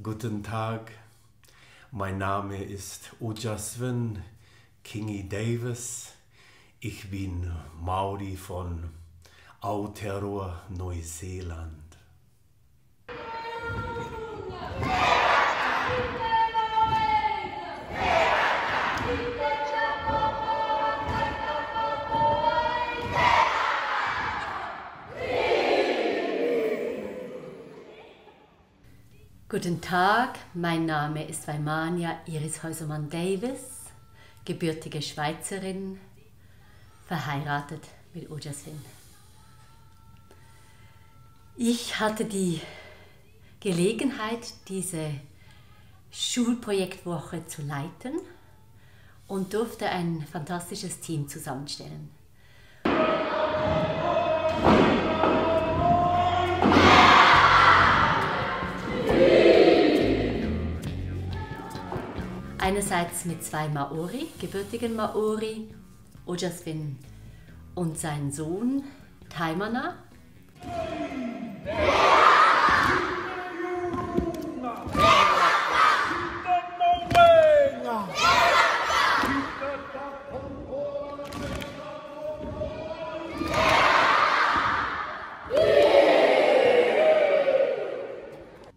Guten Tag, mein Name ist Ujasvin Kingi Davis. Ich bin Maori von Aotearoa, Neuseeland. Guten Tag, mein Name ist Waimania Iris Häusermann-Davis, gebürtige Schweizerin, verheiratet mit Ujasvin. Ich hatte die Gelegenheit, diese Schulprojektwoche zu leiten und durfte ein fantastisches Team zusammenstellen. Einerseits mit zwei Maori, gebürtigen Maori, Ujasvin und sein Sohn Taimana.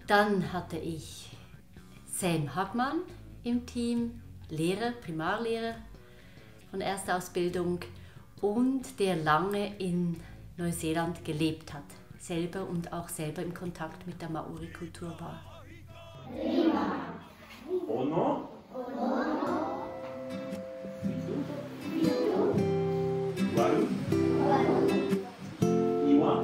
Dann hatte ich Sam Hagmann im Team, Lehrer, Primarlehrer von Erstausbildung und der lange in Neuseeland gelebt hat, selber und auch selber im Kontakt mit der Maori-Kultur war. Ono. Waru. Iwa.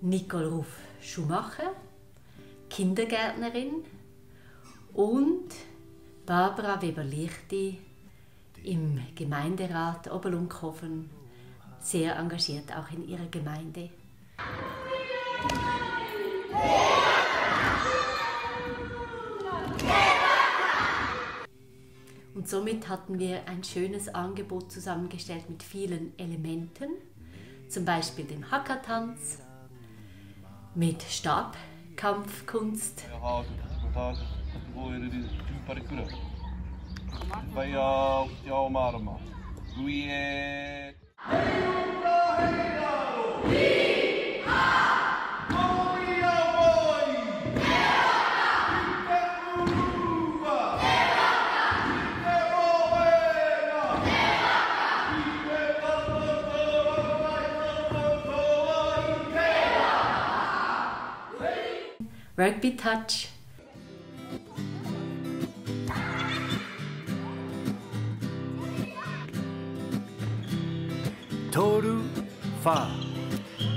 Nicole Ruf Schumacher, Kindergärtnerin, und Barbara Weber-Lichti im Gemeinderat Oberlunkhofen, sehr engagiert auch in ihrer Gemeinde. Und somit hatten wir ein schönes Angebot zusammengestellt mit vielen Elementen, zum Beispiel dem Haka-Tanz, mit Stabkampfkunst. Rugby Touch. Toru fa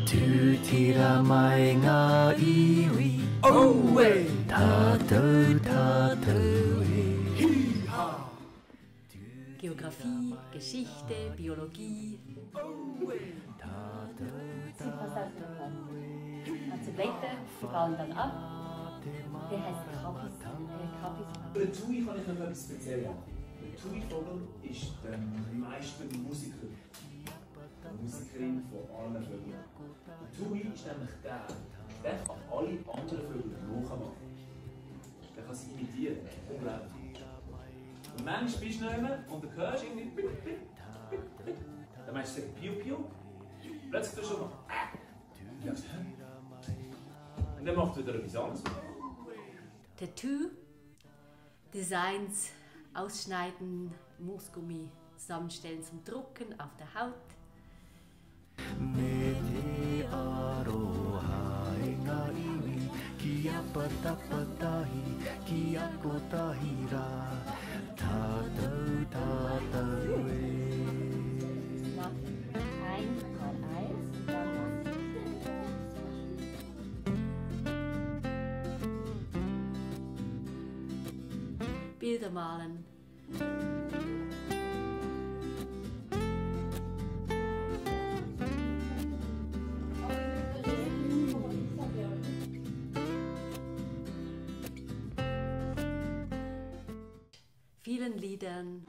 tutira mai ngā iwi oe tātou tātou e Geografie, Geschichte, Biologie. Also Blätter, die fallen dann ab. Der heißt Krabis. Der Tui kann ich noch etwas erzählen. Der Tui-Vogel ist der Meistermusiker. Musikerin von allen Vögeln. Der Tui ist nämlich der kann alle anderen Vögel nachmachen. Der kann sie imitieren. Unglaublich. Und manchmal bist du nicht mehr und du hörst irgendwie pip, pip, pip, pip. Dann meinst du, piu, piu. Plötzlich tust du schon mal und dann macht wieder etwas anderes. Tattoo, Designs, Ausschneiden, Moosgummi zusammenstellen zum Drucken auf der Haut. Bilder malen. Vielen Liedern.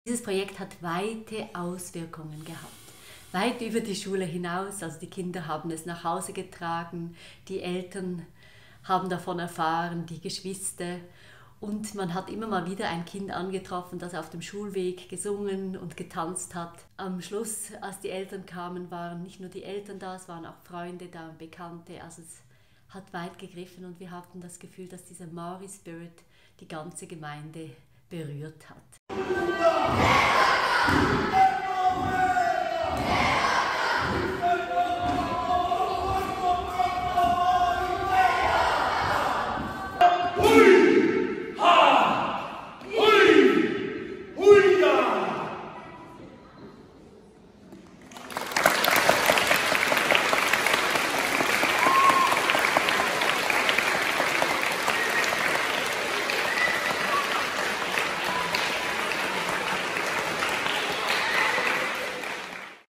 Dieses Projekt hat weite Auswirkungen gehabt, weit über die Schule hinaus. Also die Kinder haben es nach Hause getragen, die Eltern haben davon erfahren, die Geschwister. Und man hat immer mal wieder ein Kind angetroffen, das auf dem Schulweg gesungen und getanzt hat. Am Schluss, als die Eltern kamen, waren nicht nur die Eltern da, es waren auch Freunde da und Bekannte. Also es hat weit gegriffen und wir hatten das Gefühl, dass dieser Maori Spirit die ganze Gemeinde berührt hat.